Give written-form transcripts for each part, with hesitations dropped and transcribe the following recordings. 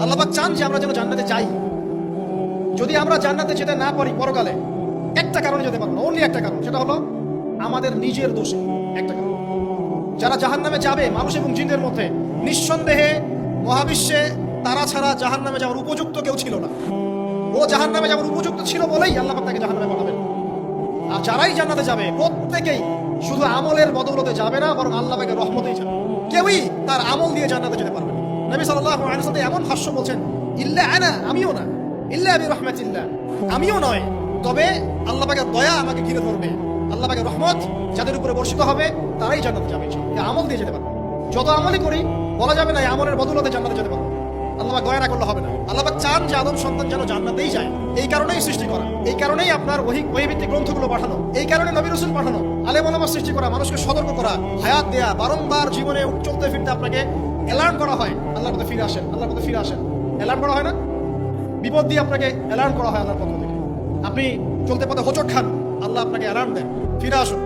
আল্লাহ পাক চান যে আমরা যেন জান্নাতে যাই। যদি আমরা জান্নাতে যেতে না পারি পরকালে, একটা কারণে যেতে পারবো না, অনলি একটা কারণ, সেটা হলো আমাদের নিজের দোষে। একটা কারণ, যারা জাহান্নামে যাবে মানুষ এবং জিনদের মধ্যে, নিঃসন্দেহে মহাবিশ্বে তারা ছাড়া জাহান্নামে যাওয়ার উপযুক্ত কেউ ছিল না। ও জাহান্নামে যাওয়ার উপযুক্ত ছিল বলেই আল্লাহ পাক তাকে জাহান্নামে পাঠাবেন। আর যারাই জান্নাতে যাবে প্রত্যেকেই শুধু আমলের বদৌলতে যাবে না, বরং আল্লাহ পাকের রহমতেই যাবে। কেউই তার আমল দিয়ে জান্নাতে যেতে পারবে না। নবী সাল্লাল্লাহু আলাইহি ওয়াসাল্লাম এমন ভাষ্য বলছেন, ইল্লা আনা, আমিও না, ইল্লা বিরহমাতিল্লাহ, আমিও নয়, তবে আল্লাহ পাকের দয়া আমাকে ঘিরে ধরবে, আল্লাহ পাকের রহমত যাদের উপরে বর্ষিত হবে তারাই জান্নাতে যাবে। আমল দিয়ে যেতে পারবে। যত আমলই করি বলা যাবে না আমলের বদৌলতে জান্নাতে যেতে পারবে। আল্লাহ পাক দয়া না করলে হবে না। আল্লাহ পাক চান যে আদম সন্তান যেন জান্নাতেই যায়। এই কারণেই সৃষ্টি করা, এই কারণেই আপনার ওহীভিত্তিক গ্রন্থগুলো পাঠানো, এই কারণে নবী রাসূল পাঠানো, আলেম ওলামা সৃষ্টি করা, মানুষকে সতর্ক করা, হায়াত দেয়া, বারংবার জীবনে চলতে ফিরতে আপনাকে অ্যালার্ম করা হয়, আল্লাহর পথে ফিরে আসেন, আল্লাহর পথে ফিরে আসেন। অ্যালার্ম করা হয় না? বিপদ দিয়ে আপনাকে অ্যালার্ম করা হয় আল্লাহর পক্ষ থেকে। আপনি চলতে পথে হোঁচট খান, আল্লাহ আপনাকে অ্যালার্ম দেন, ফিরে আসুন।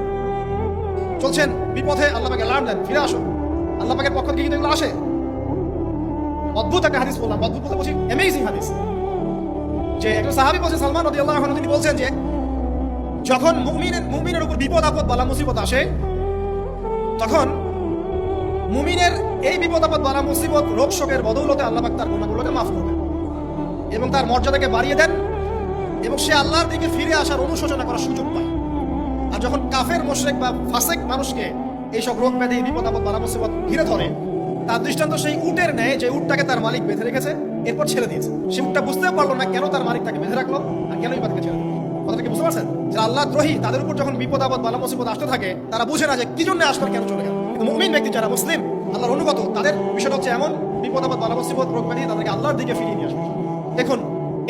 চলছেন বিপথে, আল্লাহ পাকে অ্যালার্ম দেন, ফিরে আসুন। আল্লাহ পাকের পক্ষ থেকে কিন্তু এগুলো আসে। অদ্ভুত একটা হাদিস বললাম, অদ্ভুত বলতে বলছি অ্যামেজিং হাদিস, যে একটা সাহাবী বলছেন, সালমান রাদিয়াল্লাহু আনহু, তিনি বলছেন যে যখন মুমিনের উপর বিপদ আপদ বালা মুসিবত আসে, তখন মুমিনের এই বিপদ আপদ বালা মুসিবত রোগ শোকের বদৌলতে আল্লাহ পাক তার গুনাহগুলোকে মাফ করবেন এবং তার মর্যাদাকে বাড়িয়ে দেন এবং সে আল্লাহর দিকে ফিরে আসার অনুশোচনা করার সুযোগ পায়। আর যখন কাফের মুশরিক বা ফাসিক মানুষকে এইসব রোগ ব্যাধি বিপদ আপদ বালা মুসিবত ঘিরে ধরে, তার দৃষ্টান্ত সেই উটের ন্যায় যে উটটাকে তার মালিক বেঁধে রেখেছে, এরপর ছেড়ে দিয়েছে। সে উটটা বুঝতে পারলো না কেন তার মালিক তাকে বেঁধে রাখলো আর কেনই তাকে ছেড়ে দিল। কথাটা কি বুঝতে পারছেন? যারা আল্লাহ দ্রোহী, তাদের উপর যখন বিপদ আপদ বালা মুসিবত আসতে থাকে, তারা বুঝে না যে কি জন্য আসলো, কেন চলে গেল। কিন্তু মুমিন ব্যক্তি যারা মুসলিম, আল্লাহর অনুগত, তাদের বিষয়টা হচ্ছে এমন, বিপদ আপদ বালা মুসিবত রোগ ব্যাধি তাদেরকে আল্লাহর দিকে ফিরিয়ে নিয়ে আসবে। দেখুন,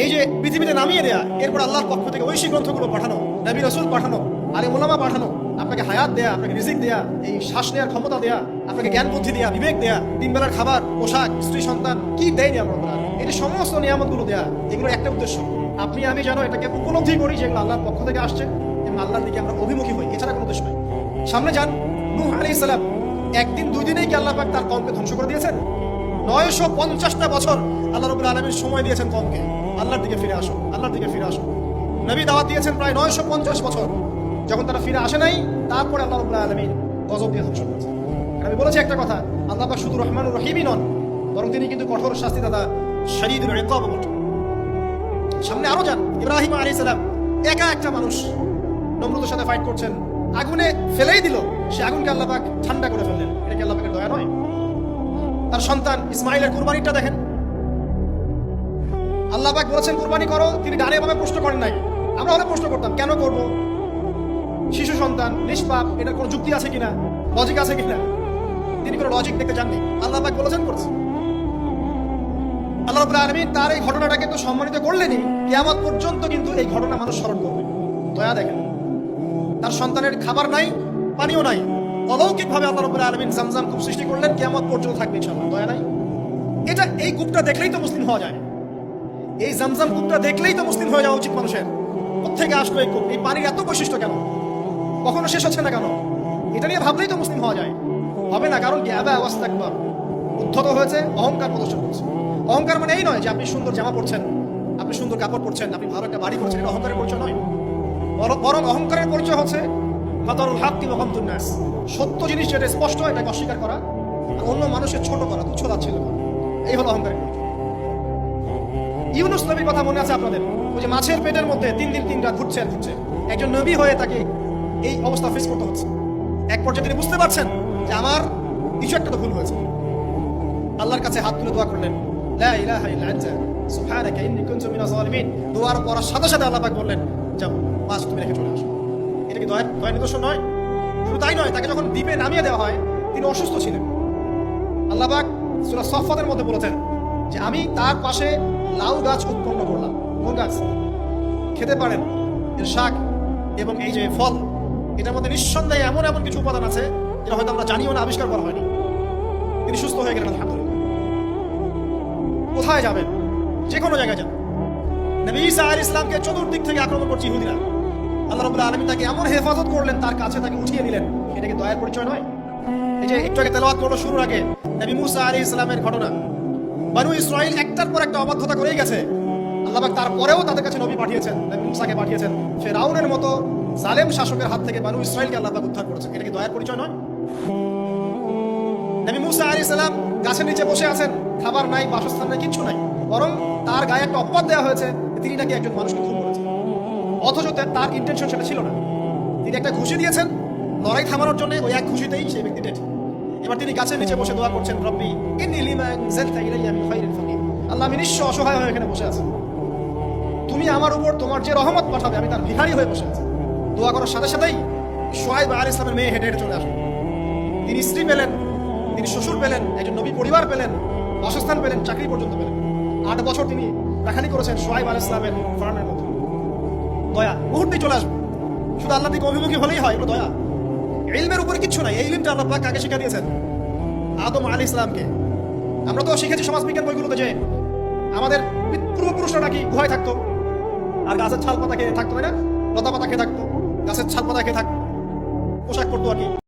এই যে পৃথিবীতে নামিয়ে দেয়া, এরপর আল্লাহর পক্ষ থেকে ঐশী গ্রন্থগুলো পাঠানো, নবী রাসূল পাঠানো, আলেম ওলামা পাঠানো, আপনাকে হায়াত দেয়া, আপনাকে রিজিক দেয়া, এই শ্বাস নেওয়ার ক্ষমতা দেয়া, আপনাকে জ্ঞান বুদ্ধি দেয়া, বিবেক দেয়া, তিন বেলার খাবার, পোশাক, স্ত্রী সন্তান, কি দেয়নি আপনারা? এই যে সমস্ত নিয়ামতগুলো দেয়া, এগুলোর একটা উদ্দেশ্য, আপনি আমি যেন এটাকে উপলব্ধি করি যে এগুলো আল্লাহর পক্ষ থেকে আসছে এবং আল্লাহর দিকে আমরা অভিমুখী হই, এছাড়া কোনো উদ্দেশ্য নেই। সামনে যান, নূহ আলাইহিস সালাম, একদিন দুই দিনেই কি আল্লাহ পাক তার কওমকে ধ্বংস করে দিয়েছেন? 950টা বছর আল্লাহ রাব্বুল আলামিন সময় দিয়েছেন কওমকে, আল্লাহর দিকে ফিরে আসো, আল্লাহর দিকে ফিরে আসো। নবী দাওয়াত দিয়েছেন প্রায় 950 বছর। যখন তারা ফিরে আসে নাই, তারপরে আল্লাহ রাব্বুল আলামিন গজব দিয়ে ধ্বংস করেছেন। আমি বলেছি একটা কথা, আল্লাহ পাক শুধু রহমানুর রহিমই নন, বরং তিনি কিন্তু কঠোর শাস্তি দাতা, শাদীদুল ইকাব বটে। সামনে আরো যান, ইব্রাহিম আলাইহিস সালাম, একা একটা মানুষ নমরুদের সাথে ফাইট করছেন, আগুনে ফেলেই দিল, সে আগুনকে আল্লাহ পাক ঠান্ডা করে ফেললেন। এটা কি আল্লাহ পাকের দয়া নয়? তার সন্তান ইসমাইলের কুরবানিটা দেখেন, আল্লাহ পাক বলেছেন কুরবানি করো, তিনি ডানে বামে প্রশ্ন করেন নাই। আমরা হলে প্রশ্ন করতাম, কেন করব? শিশু সন্তান, নিষ্পাপ, এটার কোনো যুক্তি আছে কিনা, লজিক আছে কিনা? তিনি কোনো লজিক দেখতে চাননি, আল্লাহ পাক বলেছেন করছে। আল্লাহ রাব্বুল আলামিন তার এই ঘটনাটাকে তো সম্মানিত করলেনই, কিয়ামত পর্যন্ত কিন্তু এই ঘটনা মানুষ স্মরণ করবে। দয়া দেখেন, তার সন্তানের খাবার নাই, পানিও নাই, অলৌকিকভাবে আল্লাহ রাব্বুল আলামিন জামজাম কূপ সৃষ্টি করলেন, কিয়ামত পর্যন্ত থাকবে ইনশাআল্লাহ। দয়া নাই? এটা, এই কূপটা দেখলেই তো মুসলিম হওয়া যায়। এই জামজাম কূপটা দেখলেই তো মুসলিম হয়ে যাওয়া উচিত মানুষের। কোত্থেকে আসলো এই কূপ? এই পানির এত বৈশিষ্ট্য কেন? কখনো শেষ হচ্ছে না কেন? এটা নিয়ে ভাবলেই তো মুসলিম হওয়া যায়। হবে না, কারণ কি? আবা ওয়াস্তাকবার, উদ্ধত হয়েছে, অহংকার প্রদর্শন করছে। অহংকার মানে এই নয় যে আপনি সুন্দর জামা পরছেন, আপনি সুন্দর কাপড় পরছেন, আপনি ভালো একটা বাড়ি করছেন, এটা অহংকারের পরিচয় নয়। বরং অহংকারের পরিচয় হচ্ছে ফাতারুল হাক্কি ওয়া গামতুন নাস, সত্য জিনিস যেটা স্পষ্ট এটাকে অস্বীকার করা, আর অন্য মানুষের ছোট করা, তুচ্ছ তাচ্ছিল্য করা, এই হলো অহংকারের পরিচয়। ইউনূস নবীর কথা মনে আছে আপনাদের? ওই যে মাছের পেটের মধ্যে 3 দিন 3 রাত ঘুরছে, একজন নবী হয়ে তাকে এই অবস্থা ফেস করতে হচ্ছে। এক পর্যায়ে তিনি বুঝতে পারছেন যে আমার কিছু একটা তো ভুল হয়েছে। আল্লাহর কাছে হাত তুলে দোয়া করলেন, লা ইলাহা ইল্লা আনতা সুবহানাকা ইন্নী কুনতু মিনাজ জালিমিন। দোয়ার পড়ার সাথে সাথে আল্লাহ পাক বললেন, যাও মাছ তুমি রেখে চলে আসো। এটা কি দয়ার নিদর্শন নয়? শুধু তাই নয়, তাকে যখন দ্বীপে নামিয়ে দেওয়া হয়, তিনি অসুস্থ ছিলেন। আল্লাহ পাক সূরা সাফফাতের মধ্যে বলেছেন যে আমি তার পাশে লাউ গাছ উৎপন্ন করলাম। কোন গাছ? খেতে পারেন, এর শাক এবং এই যে ফল, এটার মধ্যে নিঃসন্দেহে এমন এমন কিছু উপাদান আছে যেটা হয়তো আমরা জানিও না, আবিষ্কার করা হয়নি। তিনি সুস্থ হয়ে গেলেন আলহামদুলিল্লাহ। কোথায় যাবেন? যে কোনো জায়গায় যান। নবী ঈসা আলাইহিস সালামকে চতুর্দিক থেকে আক্রমণ করছে ইহুদিরা, আল্লাহ রাব্বুল আলামিন তাকে এমন হেফাজত করলেন, তার কাছে তাকে উঠিয়ে নিলেন। এটা কি দয়ার পরিচয় নয়? এই যে একটু আগে তেলাওয়াত করলো শুরুর আগে নবী মুসা আলাইহিস সালামের ঘটনা, বানু ইসরাইল একটার পর একটা অবাধ্যতা করেই গেছে। আল্লাহ পাক তারপরেও তাদের কাছে নবী পাঠিয়েছেন, নবী মুসাকে পাঠিয়েছেন। ফেরাউনের মতো জালেম শাসকের হাত থেকে বানু ইসরাইলকে আল্লাহ পাক উদ্ধার করেছেন। এটা কি দয়ার পরিচয় নয়? নবী মুসা আলাইহিস সালাম গাছের নিচে বসে আছেন, খাবার নাই, বাসস্থান নাই, কিচ্ছু নাই, বরং তার গায়ে একটা অপবাদ দেওয়া হয়েছে তিনি নাকি একজন মানুষকে খুন করেছেন, অথচ তার ইন্টেনশন সেটা ছিল না। তিনি একটা ঘুষি দিয়েছেন লড়াই থামানোর জন্য, ওই এক ঘুষিতেই সেই ব্যক্তি ডেড। এবার তিনি গাছের নিচে বসে দোয়া করছেন, রব্বি ইন্নী লিমা আনজালতা ইলাইয়া মিন খাইরিন ফাকির। আল্লাহ, আমি নিঃস্ব অসহায় হয়ে এখানে বসে আছি, তুমি আমার উপর তোমার যে রহমত পাঠাবে আমি তার ভিখারি হয়ে বসে আছি। দোয়া করার সাথে সাথেই শুআয়ব আলাইহিস সালামের মেয়ে হেঁটে হেঁটে চলে আসেন। তিনি স্ত্রী পেলেন, তিনি শ্বশুর পেলেন, একজন নবী পরিবার পেলেন, বাসস্থান পেলেন, চাকরি পর্যন্ত পেলেন। 8 বছর তিনি রাখালি করেছেন শুআয়ব আলাইহিস সালামের ফার্মের মধ্যে। দয়া মুহূর্তেই চলে আসবে, শুধু আল্লাহ দিকে অভিমুখী হলেই হয়, এগুলো দয়া। ইলমের উপরে কিচ্ছু নাই, এই ইলমটা আল্লাহ পাক কাকে শিক্ষা দিয়েছেন? আদম আলাইহিস সালামকে। আমরা তো শিখেছি সমাজবিজ্ঞান বইগুলোতে যে আমাদের পূর্বপুরুষরা নাকি গুহায় থাকতো আর গাছের ছাল পাতা খেয়ে থাকতো, তাই না? লতা পাতা খেয়ে থাকতো, গাছের ছাল পাতা খেয়ে থাকতো, পোশাক পরতো আর কি।